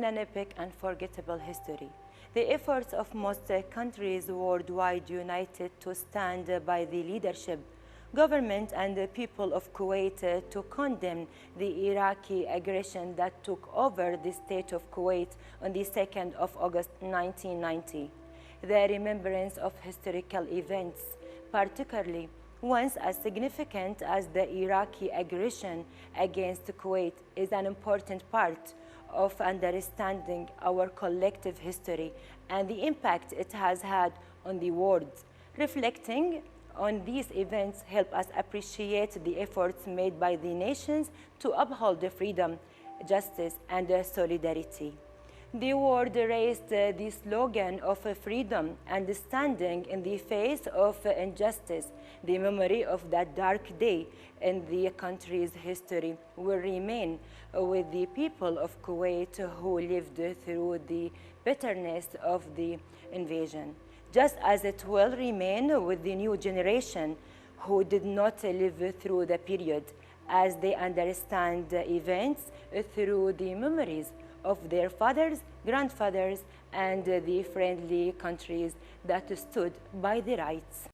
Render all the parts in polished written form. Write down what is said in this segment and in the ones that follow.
in an epic and forgettable history. The efforts of most countries worldwide united to stand by the leadership, government and the people of Kuwait to condemn the Iraqi aggression that took over the state of Kuwait on the 2nd of August 1990. The remembrance of historical events, particularly ones as significant as the Iraqi aggression against Kuwait, is an important part of understanding our collective history and the impact it has had on the world. Reflecting on these events help us appreciate the efforts made by the nations to uphold freedom, justice, and solidarity. The world raised the slogan of freedom and standing in the face of injustice. The memory of that dark day in the country's history will remain with the people of Kuwait who lived through the bitterness of the invasion, just as it will remain with the new generation who did not live through the period, as they understand the events through the memories of their fathers, grandfathers, and the friendly countries that stood by the rights.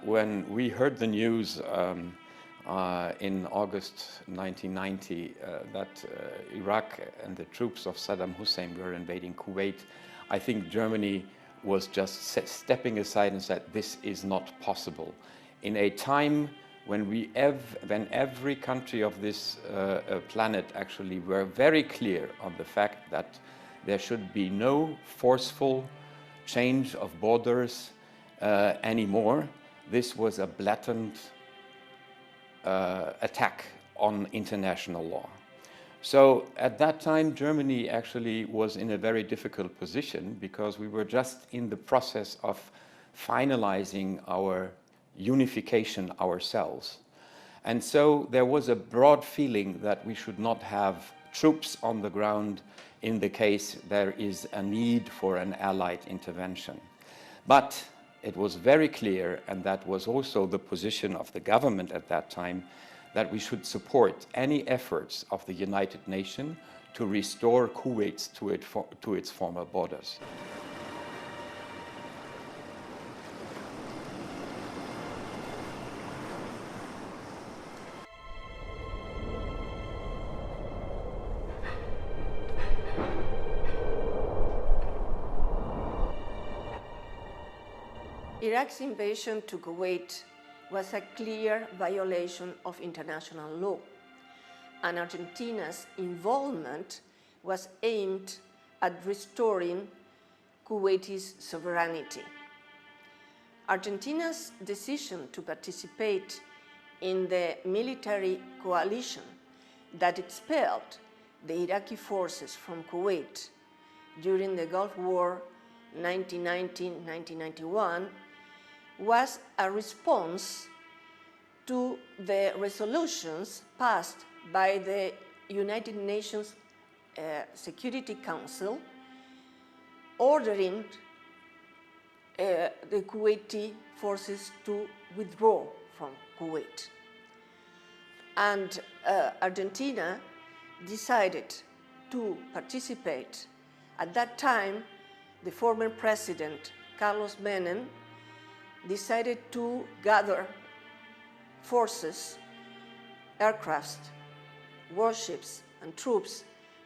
When we heard the news in August 1990 that Iraq and the troops of Saddam Hussein were invading Kuwait, I think Germany was just stepping aside and said, this is not possible. In a time when every country of this planet actually were very clear on the fact that there should be no forceful change of borders anymore, this was a blatant attack on international law. So at that time, Germany actually was in a very difficult position because we were just in the process of finalizing our unification ourselves. And so there was a broad feeling that we should not have troops on the ground in the case there is a need for an Allied intervention. But it was very clear, and that was also the position of the government at that time, that we should support any efforts of the United Nations to restore Kuwait to its former borders. Iraq's invasion to Kuwait was a clear violation of international law, and Argentina's involvement was aimed at restoring Kuwaiti's sovereignty. Argentina's decision to participate in the military coalition that expelled the Iraqi forces from Kuwait during the Gulf War 1990-1991 was a response to the resolutions passed by the United Nations Security Council ordering the Kuwaiti forces to withdraw from Kuwait. And Argentina decided to participate. At that time, the former president, Carlos Menem, decided to gather forces, aircrafts, warships, and troops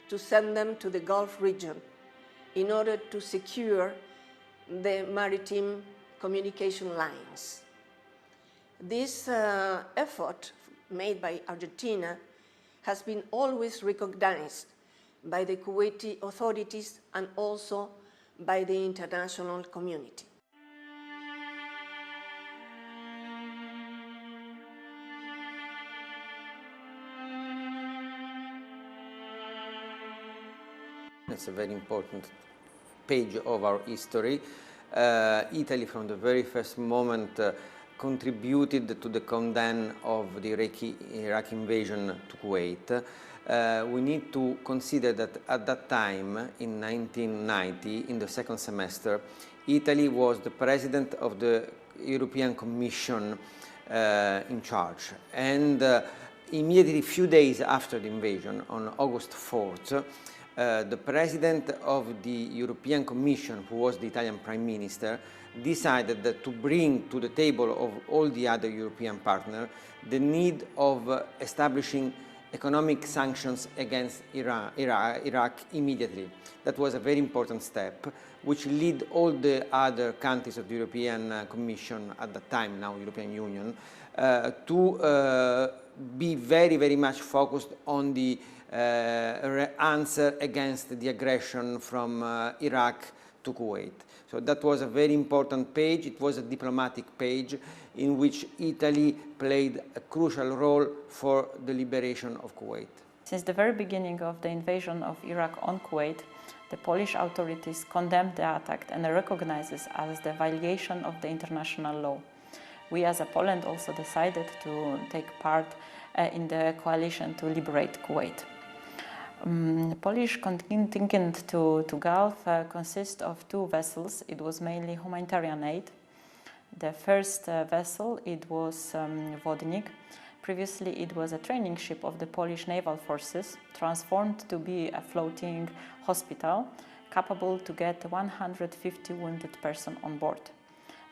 to send them to the Gulf region in order to secure the maritime communication lines. This effort made by Argentina has been always recognized by the Kuwaiti authorities and also by the international community. It's a very important page of our history, Italy, from the very first moment, contributed to the condemn of the Iraqi invasion to Kuwait. We need to consider that at that time, in 1990, in the second semester, Italy was the president of the European Commission in charge. And immediately, a few days after the invasion, on August 4th, the president of the European Commission, who was the Italian Prime Minister, decided that to bring to the table of all the other European partners the need of establishing economic sanctions against Iraq immediately. That was a very important step, which led all the other countries of the European Commission at that time, now European Union, to be very, very much focused on the answer against the aggression from Iraq to Kuwait. So that was a very important page. It was a diplomatic page in which Italy played a crucial role for the liberation of Kuwait. Since the very beginning of the invasion of Iraq on Kuwait, the Polish authorities condemned the attack and recognized it as the violation of the international law. We as a Poland also decided to take part in the coalition to liberate Kuwait. The Polish contingent to Gulf consists of two vessels. It was mainly humanitarian aid. The first vessel, it was Wodnik. Previously, it was a training ship of the Polish naval forces, transformed to be a floating hospital, capable to get 150 wounded persons on board.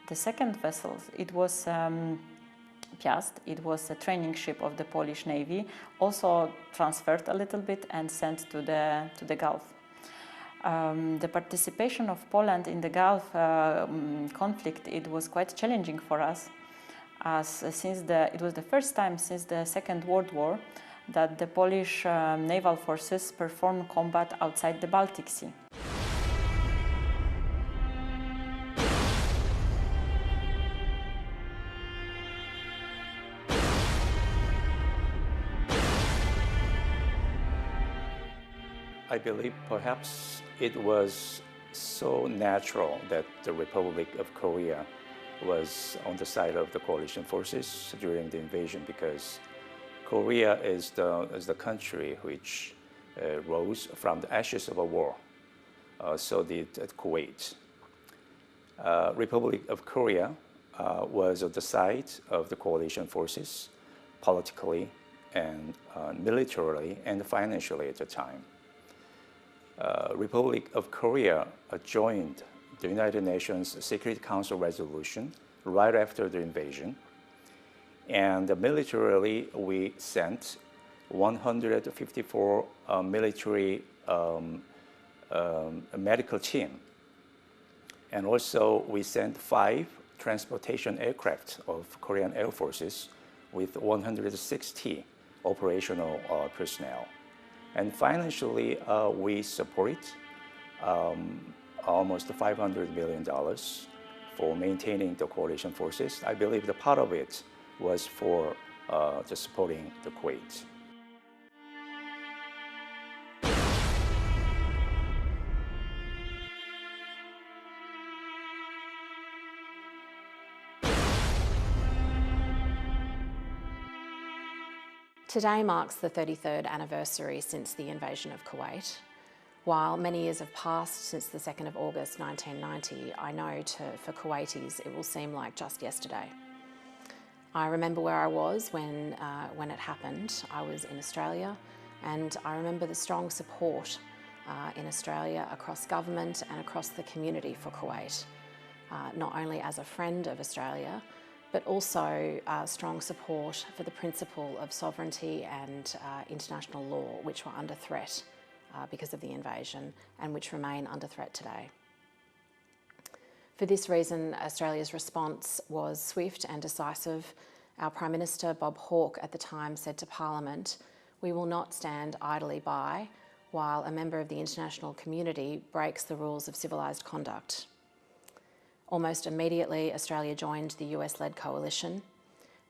The second vessel, it was Piast. It was a training ship of the Polish Navy, also transferred a little bit and sent to the Gulf. The participation of Poland in the Gulf conflict, it was quite challenging for us, as it was the first time since the Second World War that the Polish naval forces performed combat outside the Baltic Sea. I believe perhaps it was so natural that the Republic of Korea was on the side of the coalition forces during the invasion, because Korea is the country which rose from the ashes of a war. So did Kuwait. Republic of Korea was on the side of the coalition forces politically and militarily and financially at the time. Republic of Korea joined the United Nations Security Council resolution right after the invasion. And militarily, we sent 154 military medical team. And also, we sent 5 transportation aircraft of Korean Air Forces with 160 operational personnel. And financially, we support almost $500 million for maintaining the coalition forces. I believe the part of it was for just supporting the Kuwait. Today marks the 33rd anniversary since the invasion of Kuwait. While many years have passed since the 2nd of August 1990, I know for Kuwaitis it will seem like just yesterday. I remember where I was when it happened. I was in Australia, and I remember the strong support in Australia across government and across the community for Kuwait, not only as a friend of Australia, but also strong support for the principle of sovereignty and international law, which were under threat because of the invasion and which remain under threat today. For this reason, Australia's response was swift and decisive. Our Prime Minister, Bob Hawke, at the time said to Parliament, "We will not stand idly by while a member of the international community breaks the rules of civilised conduct." Almost immediately, Australia joined the US-led coalition.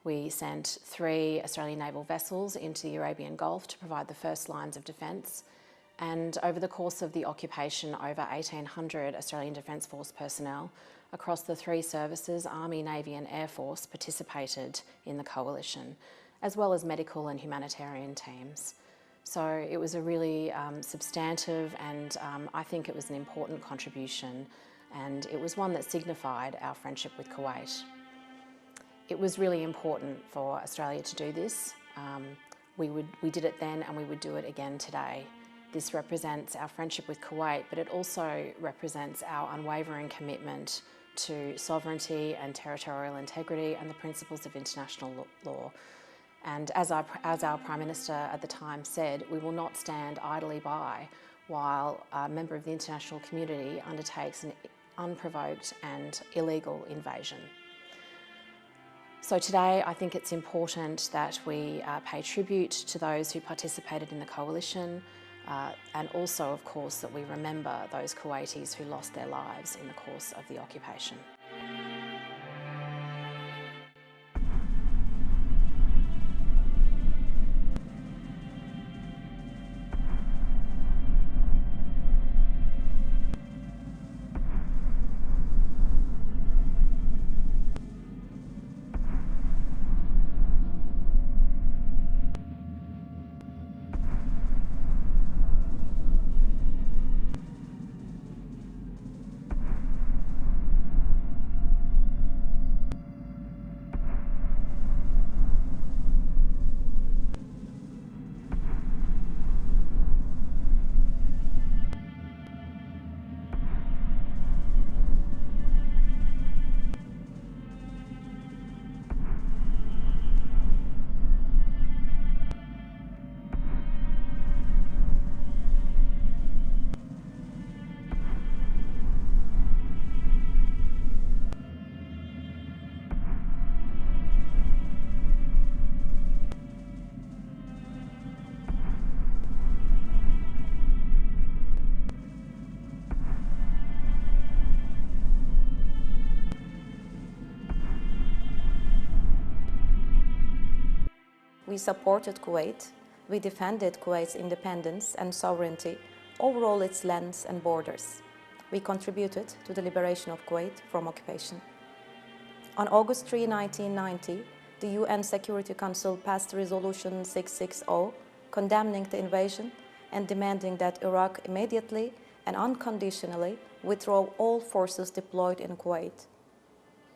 We sent 3 Australian naval vessels into the Arabian Gulf to provide the first lines of defence, And over the course of the occupation, over 1,800 Australian Defence Force personnel across the three services, Army, Navy and Air Force, participated in the coalition, as well as medical and humanitarian teams. So it was a really substantive and I think it was an important contribution, and it was one that signified our friendship with Kuwait. It was really important for Australia to do this. We did it then and we would do it again today. This represents our friendship with Kuwait, but it also represents our unwavering commitment to sovereignty and territorial integrity and the principles of international law. And as our Prime Minister at the time said, we will not stand idly by while a member of the international community undertakes an unprovoked and illegal invasion. So today I think it's important that we pay tribute to those who participated in the coalition, and also, of course, that we remember those Kuwaitis who lost their lives in the course of the occupation. We supported Kuwait, we defended Kuwait's independence and sovereignty over all its lands and borders. We contributed to the liberation of Kuwait from occupation. On August 3, 1990, the UN Security Council passed Resolution 660, condemning the invasion and demanding that Iraq immediately and unconditionally withdraw all forces deployed in Kuwait.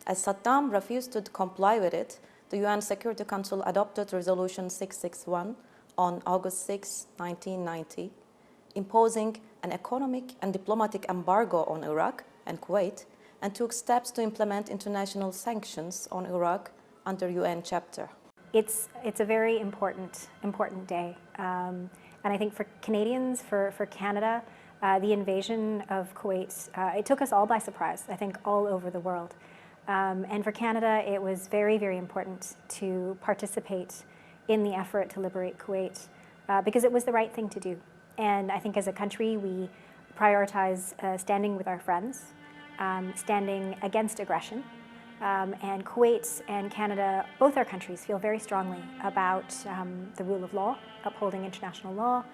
As Saddam refused to comply with it, the UN Security Council adopted Resolution 661 on August 6, 1990, imposing an economic and diplomatic embargo on Iraq and Kuwait, and took steps to implement international sanctions on Iraq under UN chapter. It's a very important day. And I think for Canadians, for Canada, the invasion of Kuwait, it took us all by surprise, I think all over the world. And for Canada, it was very, very important to participate in the effort to liberate Kuwait because it was the right thing to do. And I think as a country, we prioritize standing with our friends, standing against aggression. And Kuwait and Canada, both our countries, feel very strongly about the rule of law, upholding international law,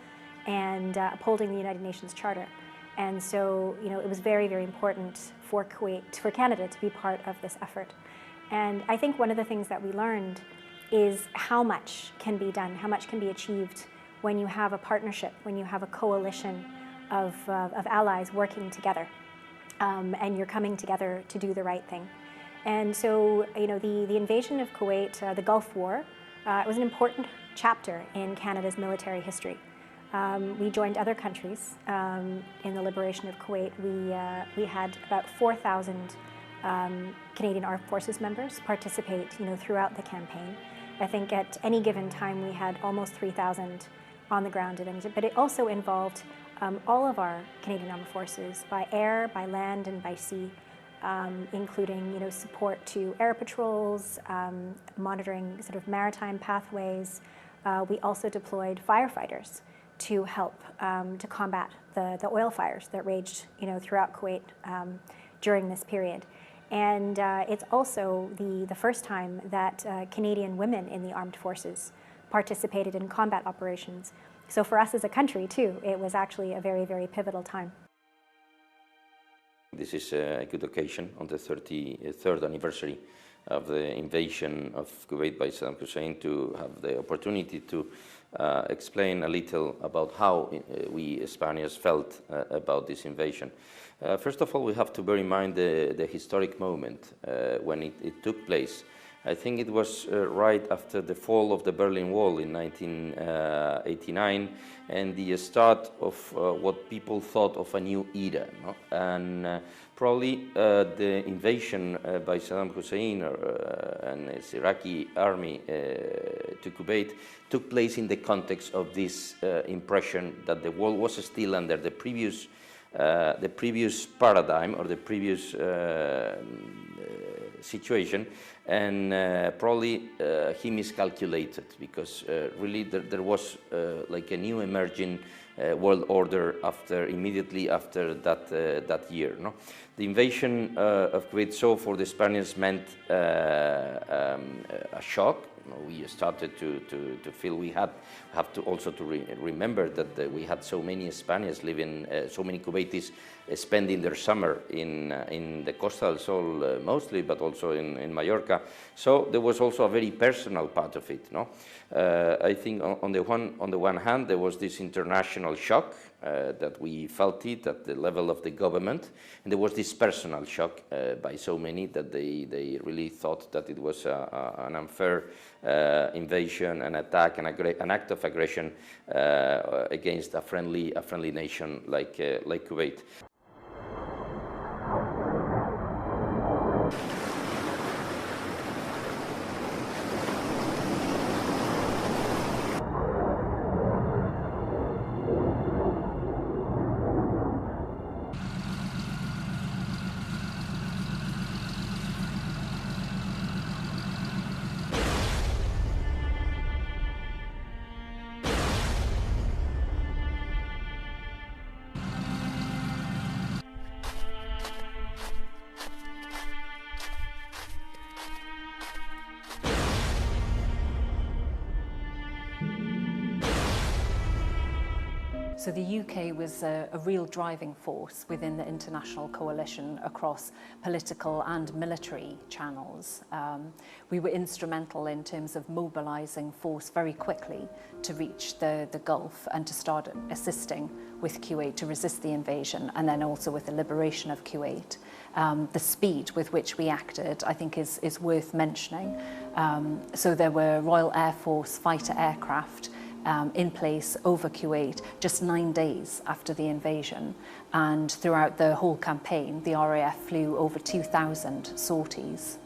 and upholding the United Nations Charter. And so, it was very, very important for Kuwait, for Canada to be part of this effort. And I think one of the things that we learned is how much can be done, how much can be achieved when you have a partnership, when you have a coalition of allies working together, and you're coming together to do the right thing. And so, the invasion of Kuwait, the Gulf War, it was an important chapter in Canada's military history. We joined other countries in the liberation of Kuwait. We had about 4,000 Canadian Armed Forces members participate, throughout the campaign. I think at any given time we had almost 3,000 on the ground at any time. But it also involved all of our Canadian Armed Forces by air, by land, and by sea, including support to air patrols, monitoring sort of maritime pathways. We also deployed firefighters to help to combat the oil fires that raged throughout Kuwait during this period. And it's also the first time that Canadian women in the armed forces participated in combat operations. So for us as a country too, it was actually a very, very pivotal time. This is a good occasion on the 33rd anniversary of the invasion of Kuwait by Saddam Hussein to have the opportunity to explain a little about how we Spaniards felt about this invasion. First of all, we have to bear in mind the historic moment when it took place. I think it was right after the fall of the Berlin Wall in 1989 and the start of what people thought of a new era. No? And probably the invasion by Saddam Hussein and his Iraqi army to Kuwait took place in the context of this impression that the world was still under the previous paradigm or the previous situation, and probably he miscalculated because really there was like a new emerging world order immediately after that year. No? The invasion of Kuwait so for the Spaniards meant a shock. We started to feel we have to also remember that we had so many Spaniards living, so many Kuwaitis spending their summer in the coastal Sol mostly, but also in Mallorca. So there was also a very personal part of it. No, I think on the one hand there was this international shock that we felt it at the level of the government, and there was this personal shock by so many that they really thought that it was an unfair invasion, an attack, an act of aggression against a friendly nation like Kuwait. So the UK was a real driving force within the international coalition across political and military channels. We were instrumental in terms of mobilising force very quickly to reach the Gulf and to start assisting with Kuwait to resist the invasion, and then also with the liberation of Kuwait. The speed with which we acted, I think, is worth mentioning. So there were Royal Air Force fighter aircraft in place over Kuwait just 9 days after the invasion, and throughout the whole campaign the RAF flew over 2,000 sorties.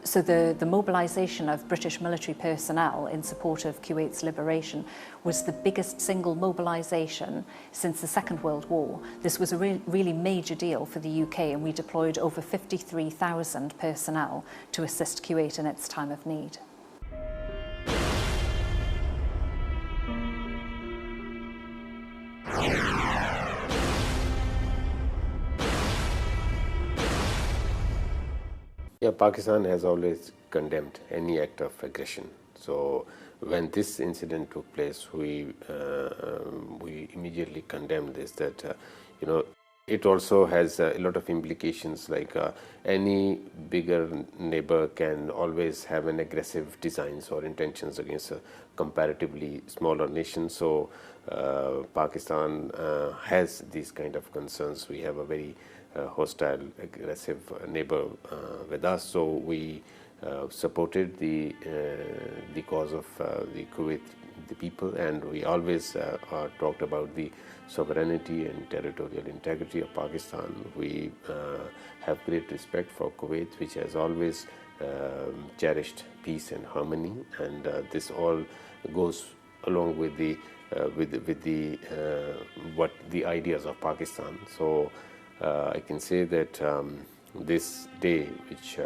So the mobilisation of British military personnel in support of Kuwait's liberation was the biggest single mobilisation since the Second World War. This was a really major deal for the UK, and we deployed over 53,000 personnel to assist Kuwait in its time of need. Yeah, Pakistan has always condemned any act of aggression. So when this incident took place, we immediately condemned this. That it also has a lot of implications. Like any bigger neighbor can always have an aggressive designs or intentions against a comparatively smaller nation. So Pakistan has these kind of concerns. We have a very hostile, aggressive neighbor with us, so we supported the cause of the Kuwait, the people, and we always talked about the sovereignty and territorial integrity of Pakistan. We have great respect for Kuwait, which has always cherished peace and harmony, and this all goes along with the what the ideas of Pakistan. So I can say that this day, which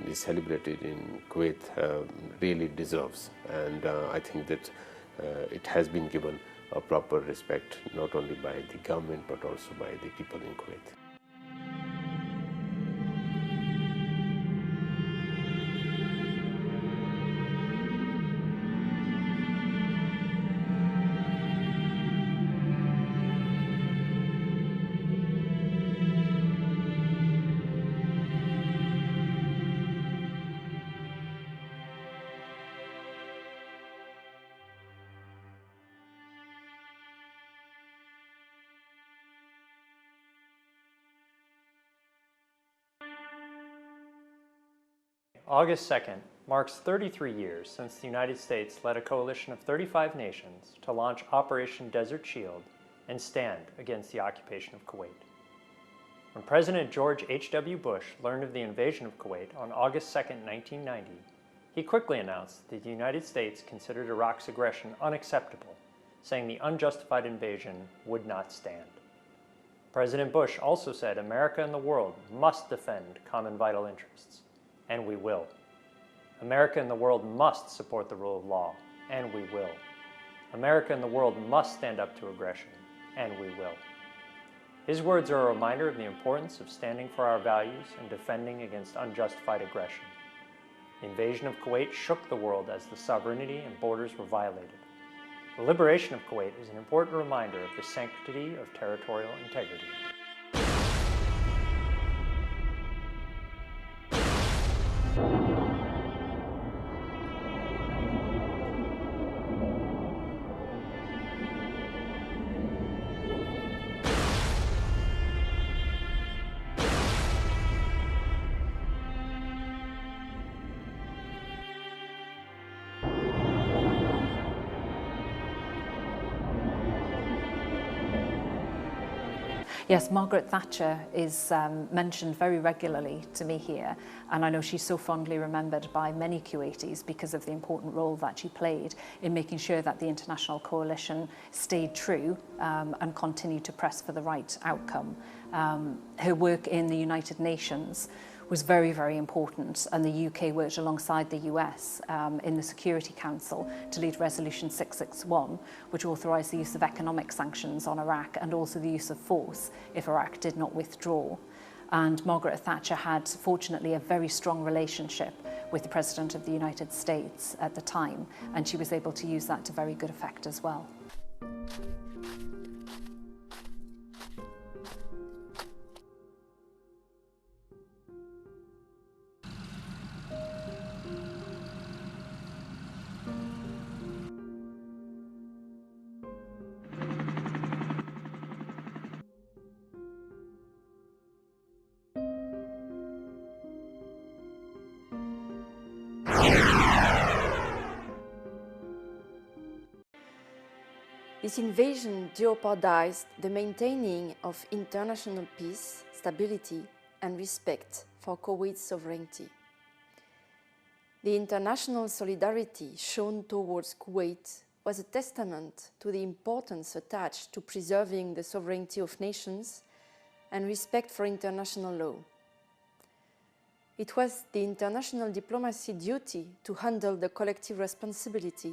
is celebrated in Kuwait, really deserves, and I think that it has been given a proper respect, not only by the government but also by the people in Kuwait. August 2nd marks 33 years since the United States led a coalition of 35 nations to launch Operation Desert Shield and stand against the occupation of Kuwait. When President George H.W. Bush learned of the invasion of Kuwait on August 2, 1990, he quickly announced that the United States considered Iraq's aggression unacceptable, saying the unjustified invasion would not stand. President Bush also said America and the world must defend common vital interests, and we will. America and the world must support the rule of law, and we will. America and the world must stand up to aggression, and we will. His words are a reminder of the importance of standing for our values and defending against unjustified aggression. The invasion of Kuwait shook the world as the sovereignty and borders were violated. The liberation of Kuwait is an important reminder of the sanctity of territorial integrity. Yes, Margaret Thatcher is mentioned very regularly to me here, and I know she's so fondly remembered by many Kuwaitis because of the important role that she played in making sure that the international coalition stayed true and continued to press for the right outcome. Her work in the United Nations was very, very important, and the UK worked alongside the US in the Security Council to lead Resolution 661, which authorised the use of economic sanctions on Iraq and also the use of force if Iraq did not withdraw. And Margaret Thatcher had, fortunately, a very strong relationship with the President of the United States at the time, and she was able to use that to very good effect as well. This invasion jeopardized the maintaining of international peace, stability, and respect for Kuwait's sovereignty. The international solidarity shown towards Kuwait was a testament to the importance attached to preserving the sovereignty of nations and respect for international law. It was the international diplomacy duty to handle the collective responsibility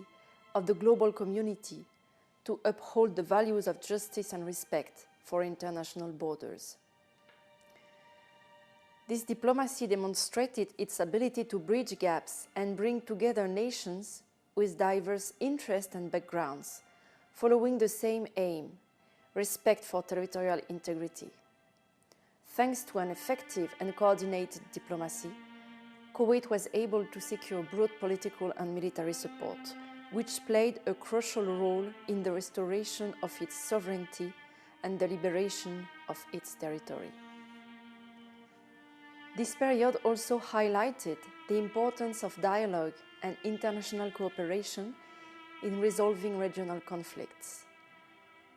of the global community to uphold the values of justice and respect for international borders. This diplomacy demonstrated its ability to bridge gaps and bring together nations with diverse interests and backgrounds, following the same aim: respect for territorial integrity. Thanks to an effective and coordinated diplomacy, Kuwait was able to secure broad political and military support, which played a crucial role in the restoration of its sovereignty and the liberation of its territory. This period also highlighted the importance of dialogue and international cooperation in resolving regional conflicts.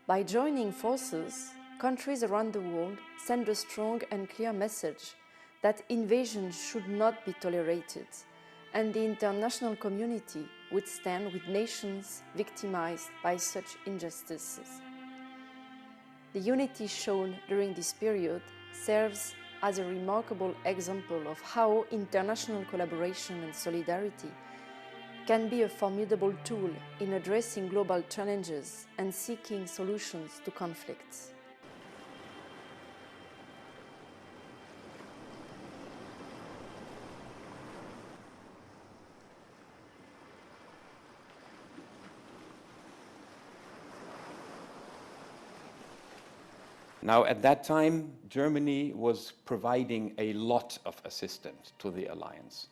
By joining forces, countries around the world send a strong and clear message that invasion should not be tolerated, and the international community would stand with nations victimized by such injustices. The unity shown during this period serves as a remarkable example of how international collaboration and solidarity can be a formidable tool in addressing global challenges and seeking solutions to conflicts. Now, at that time, Germany was providing a lot of assistance to the alliance.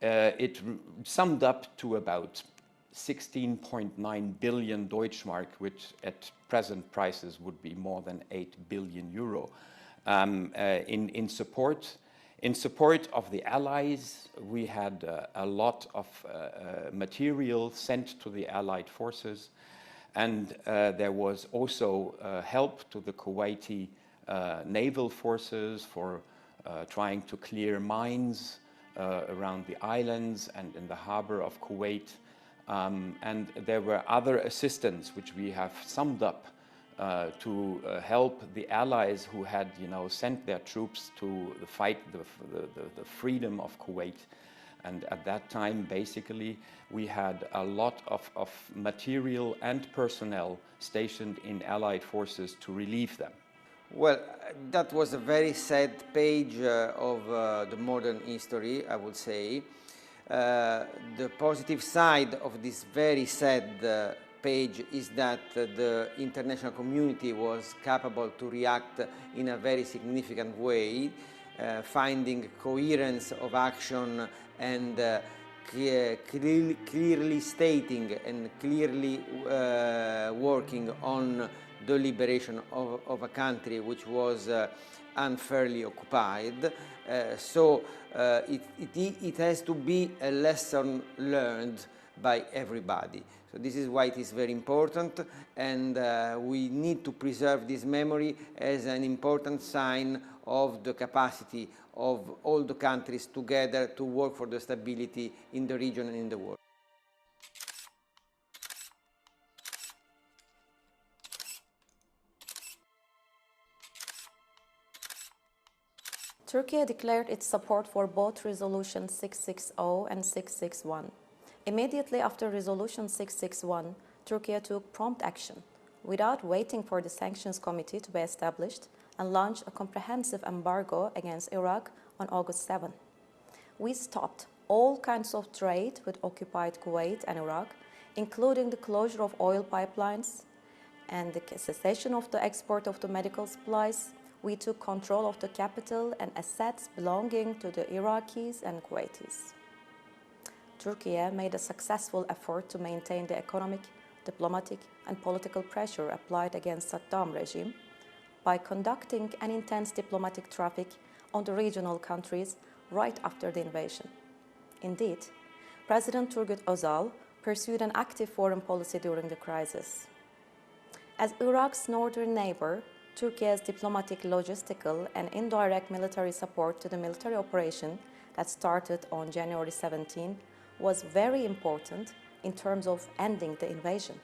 It summed up to about 16.9 billion Deutschmark, which at present prices would be more than 8 billion euro, in support In support of the Allies, we had a lot of material sent to the Allied forces, and there was also help to the Kuwaiti naval forces for trying to clear mines around the islands and in the harbor of Kuwait. And there were other assistance which we have summed up to help the Allies who had, sent their troops to fight the freedom of Kuwait. And at that time, basically, we had a lot of material and personnel stationed in Allied forces to relieve them. Well, that was a very sad page of the modern history, I would say. The positive side of this very sad page is that the international community was capable to react in a very significant way, finding coherence of action and clearly stating and clearly working on the liberation of a country which was unfairly occupied. So it has to be a lesson learned by everybody. So this is why it is very important, and we need to preserve this memory as an important sign of the capacity of all the countries together to work for the stability in the region and in the world. Turkey declared its support for both Resolution 660 and 661. Immediately after Resolution 661, Turkey took prompt action, without waiting for the Sanctions Committee to be established, and launched a comprehensive embargo against Iraq on August 7. We stopped all kinds of trade with occupied Kuwait and Iraq, including the closure of oil pipelines and the cessation of the export of the medical supplies. We took control of the capital and assets belonging to the Iraqis and Kuwaitis. Turkey made a successful effort to maintain the economic, diplomatic, and political pressure applied against Saddam regime by conducting an intense diplomatic traffic on the regional countries right after the invasion. Indeed, President Turgut Özal pursued an active foreign policy during the crisis. As Iraq's northern neighbor, Turkey's diplomatic, logistical, and indirect military support to the military operation that started on January 17 was very important in terms of ending the invasion.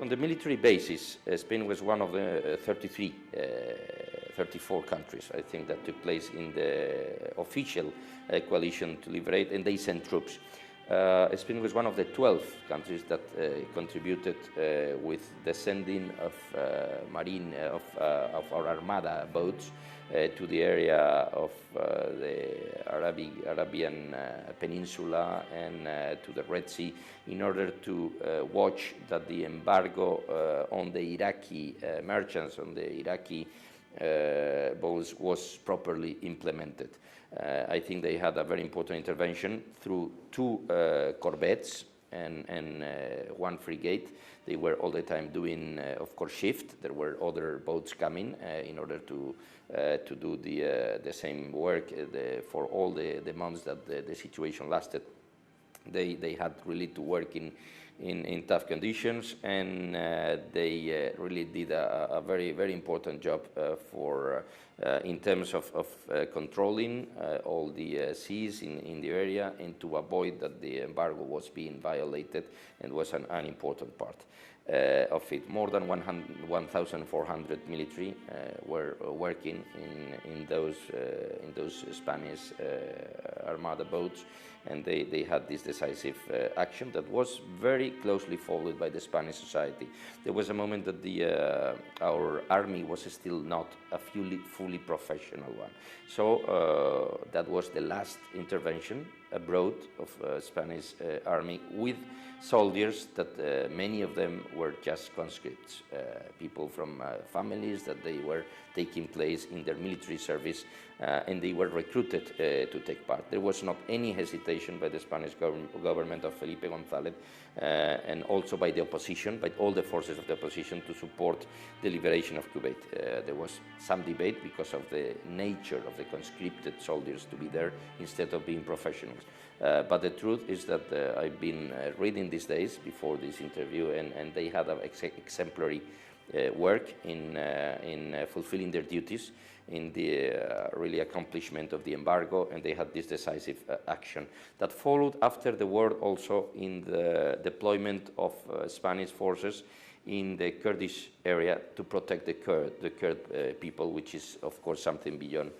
On the military basis, Spain was one of the 34 countries, I think, that took place in the official coalition to liberate, and they sent troops. Spain was one of the 12 countries that contributed with the sending of our Armada boats to the area of the Arabian Peninsula and to the Red Sea in order to watch that the embargo on the Iraqi merchants, on the Iraqi was properly implemented. I think they had a very important intervention through 2 corvettes and 1 frigate. They were all the time doing, of course, shift. There were other boats coming in order to do the same work for all the months that the situation lasted. They had really to work in tough conditions, and they really did a very, very important job in terms of controlling all the seas in the area, and to avoid that the embargo was being violated, and was an important part of it. More than 1,400 military were working in those Spanish Armada boats, and they had this decisive action that was very closely followed by the Spanish society. There was a moment that our army was still not a fully professional one. So that was the last intervention abroad of Spanish army, with soldiers that many of them were just conscripts, people from families that they were taking place in their military service, and they were recruited to take part. There was not any hesitation by the Spanish government of Felipe González, and also by the opposition, by all the forces of the opposition, to support the liberation of Kuwait. There was some debate because of the nature of the conscripted soldiers to be there instead of being professionals. But the truth is that I've been reading these days before this interview, and they had an exemplary work in fulfilling their duties, in the really accomplishment of the embargo, and they had this decisive action that followed after the war, also in the deployment of Spanish forces in the Kurdish area to protect the Kurd people, which is, of course, something beyond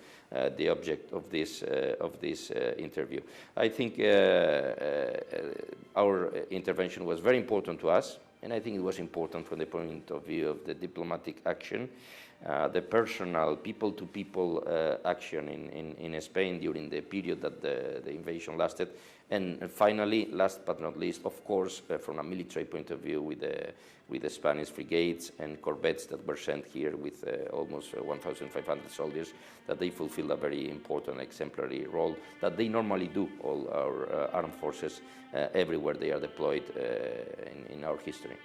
the object of this interview. I think our intervention was very important to us, and I think it was important from the point of view of the diplomatic action, the personal, people-to-people action in Spain during the period that the invasion lasted, and finally, last but not least, of course, from a military point of view, with the Spanish frigates and corvettes that were sent here with almost 1,500 soldiers, that they fulfilled a very important exemplary role that they normally do, all our armed forces, everywhere they are deployed in our history.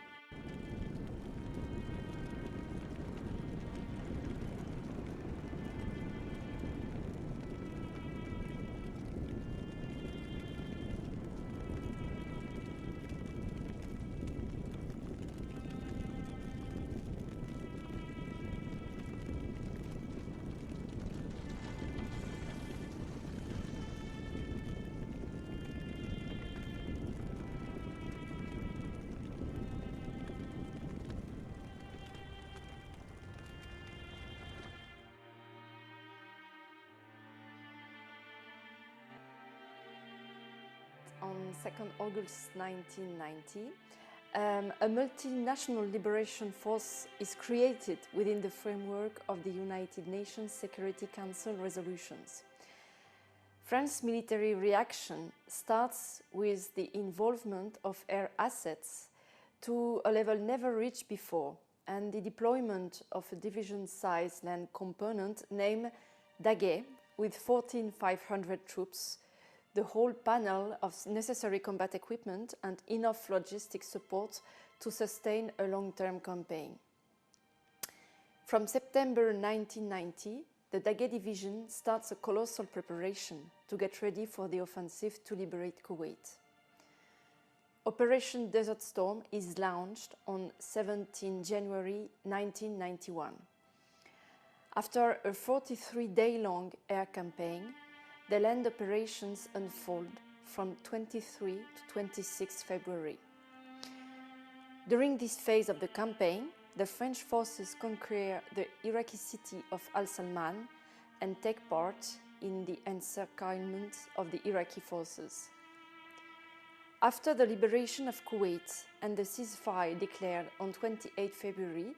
On 2nd August 1990, a multinational liberation force is created within the framework of the United Nations Security Council resolutions. France's military reaction starts with the involvement of air assets to a level never reached before, and the deployment of a division-sized land component named Daguet with 14,500 troops, the whole panel of necessary combat equipment, and enough logistic support to sustain a long-term campaign. From September 1990, the Daguet Division starts a colossal preparation to get ready for the offensive to liberate Kuwait. Operation Desert Storm is launched on 17 January 1991. After a 43-day-long air campaign, the land operations unfold from 23 to 26 February. During this phase of the campaign, the French forces conquer the Iraqi city of Al Salman and take part in the encirclement of the Iraqi forces. After the liberation of Kuwait and the ceasefire declared on 28 February,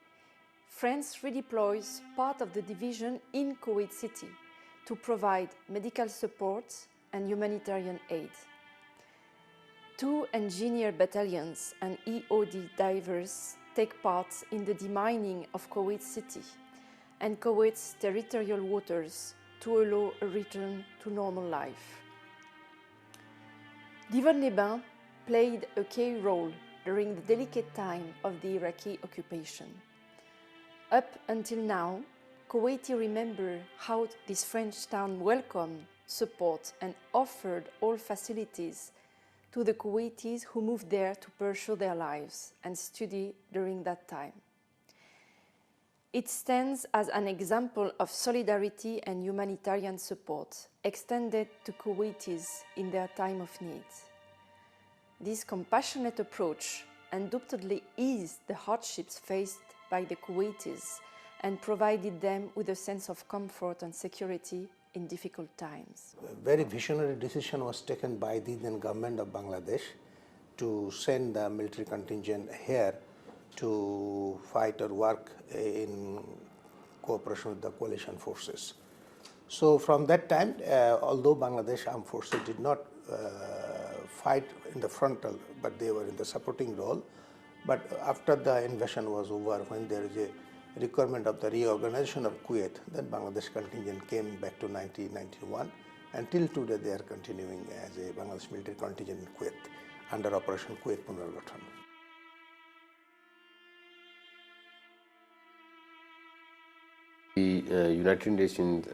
France redeploys part of the division in Kuwait City to provide medical support and humanitarian aid. 2 engineer battalions and EOD divers take part in the demining of Kuwait City, and Kuwait's territorial waters to allow a return to normal life. Divonne-les-Bains played a key role during the delicate time of the Iraqi occupation. Up until now, Kuwaiti remember how this French town welcomed, support and offered all facilities to the Kuwaitis who moved there to pursue their lives and study during that time. It stands as an example of solidarity and humanitarian support extended to Kuwaitis in their time of need. This compassionate approach undoubtedly eased the hardships faced by the Kuwaitis and provided them with a sense of comfort and security in difficult times. A very visionary decision was taken by the then government of Bangladesh to send the military contingent here to fight or work in cooperation with the coalition forces. So from that time, although Bangladesh armed forces did not fight in the frontal, but they were in the supporting role. But after the invasion was over, when there is a requirement of the reorganization of Kuwait, then Bangladesh contingent came back to 1991. Until today, they are continuing as a Bangladesh military contingent in Kuwait under Operation Kuwait Punargatan. The United Nations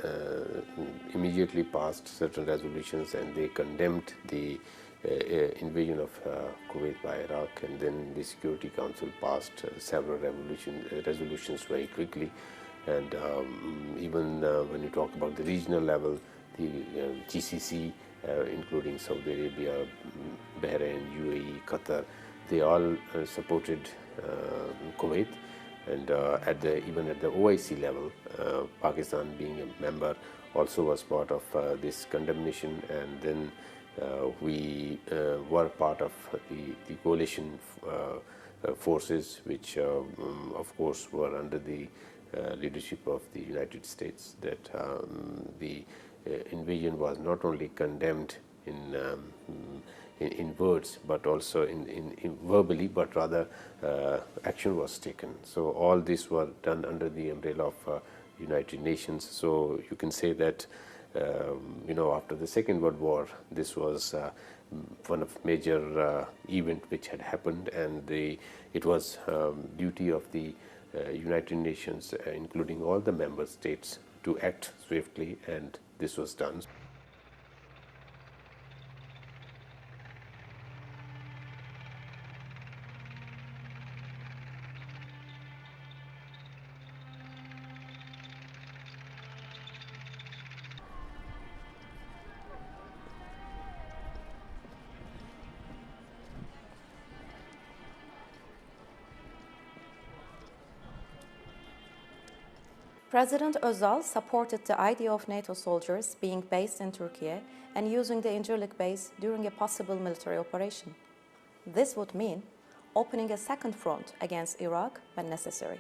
immediately passed certain resolutions and they condemned the invasion of Kuwait by Iraq, and then the Security Council passed several resolutions very quickly. And even when you talk about the regional level, the GCC, including Saudi Arabia, Bahrain, UAE, Qatar, they all supported Kuwait. And even at the OIC level, Pakistan being a member also was part of this condemnation, and then we were part of the coalition forces, which of course were under the leadership of the United States. That the invasion was not only condemned in words, but also in verbally, but rather action was taken. So all this was done under the umbrella of United Nations. So you can say that after the Second World War, this was one of major event which had happened, and it was duty of the United Nations, including all the member states, to act swiftly, and this was done. President Özal supported the idea of NATO soldiers being based in Turkey and using the Incirlik base during a possible military operation. This would mean opening a second front against Iraq when necessary.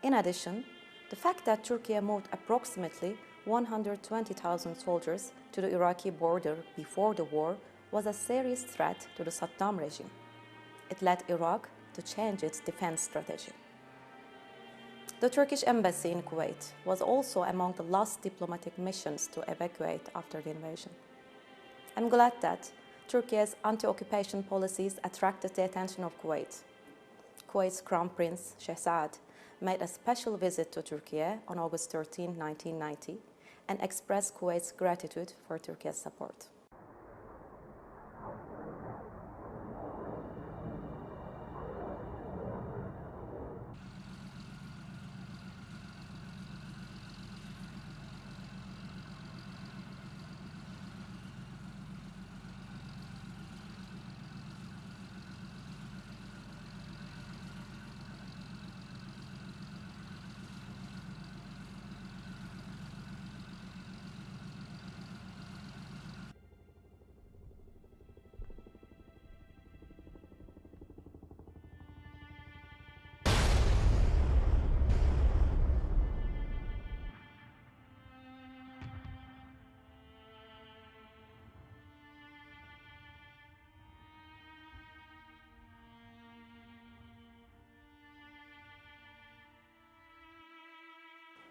In addition, the fact that Turkey moved approximately 120,000 soldiers to the Iraqi border before the war was a serious threat to the Saddam regime. It led Iraq to change its defense strategy. The Turkish embassy in Kuwait was also among the last diplomatic missions to evacuate after the invasion. I'm glad that Turkey's anti-occupation policies attracted the attention of Kuwait. Kuwait's Crown Prince Shehzad made a special visit to Turkey on August 13, 1990, and expressed Kuwait's gratitude for Turkey's support.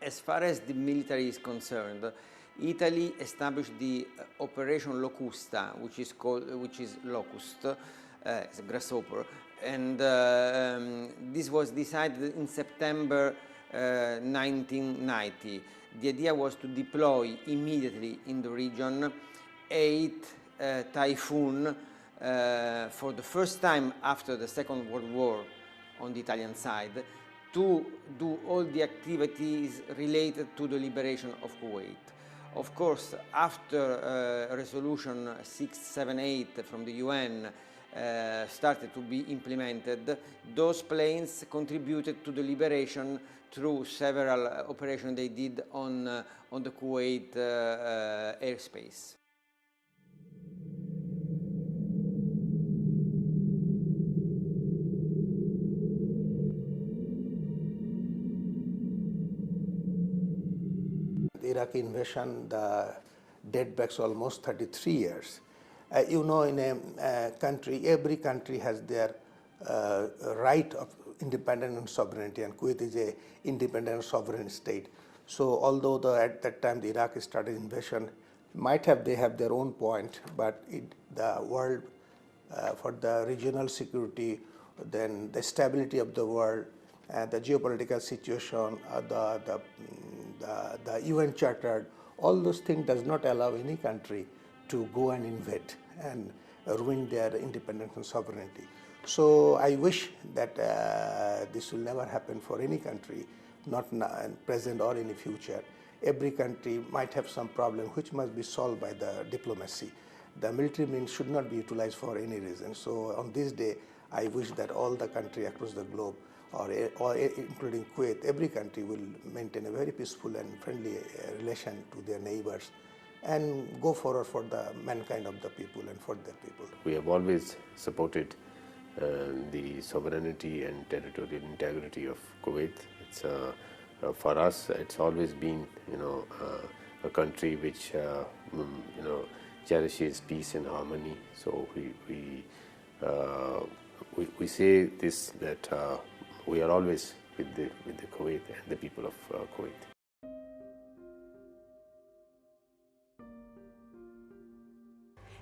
as far as the military is concerned, Italy established the Operation Locusta, which is locust, it's a grasshopper, and this was decided in September 1990. The idea was to deploy immediately in the region 8 Typhoon for the first time after the Second World War on the Italian side, to do all the activities related to the liberation of Kuwait. Of course, after Resolution 678 from the UN started to be implemented, those planes contributed to the liberation through several operations they did on the Kuwait airspace. The Iraqi invasion dates back almost 33 years. You know, in a country, every country has their right of independence and sovereignty, and Kuwait is an independent sovereign state. So although at that time the Iraq started invasion, they have their own point, but the world, for the regional security, then the stability of the world, the geopolitical situation, the UN Charter, all those things does not allow any country to go and invade and ruin their independence and sovereignty. So I wish that this will never happen for any country, not now, present or in the future. Every country might have some problem which must be solved by the diplomacy. The military means should not be utilized for any reason. So on this day, I wish that all the country across the globe, or including Kuwait, every country will maintain a very peaceful and friendly relation to their neighbors and go forward for the mankind of the people and for their people. We have always supported the sovereignty and territorial integrity of Kuwait. It's for us, it's always been, a country which cherishes peace and harmony. So we say this, that we are always with the Kuwait and the people of Kuwait.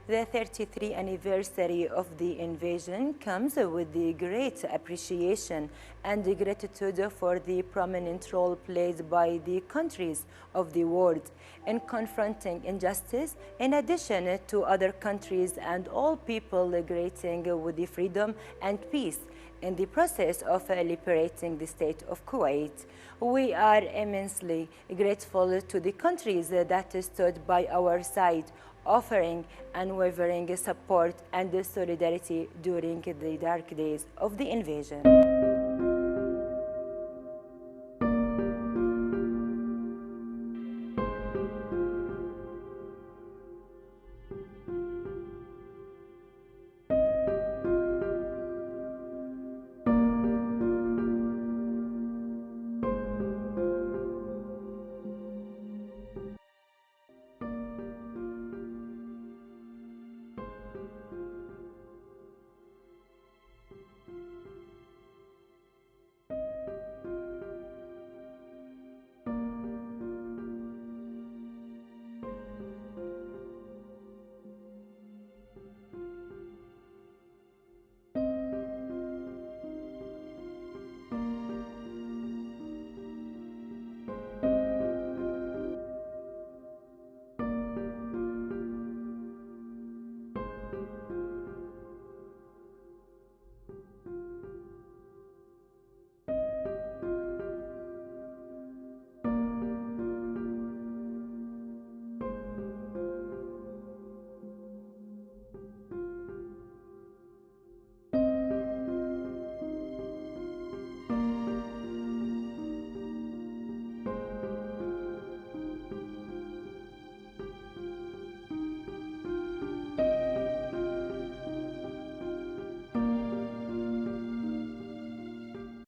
The 33th anniversary of the invasion comes with the great appreciation and gratitude for the prominent role played by the countries of the world in confronting injustice, in addition to other countries and all people liberating with the freedom and peace in the process of liberating the state of Kuwait. We are immensely grateful to the countries that stood by our side, offering unwavering support and solidarity during the dark days of the invasion.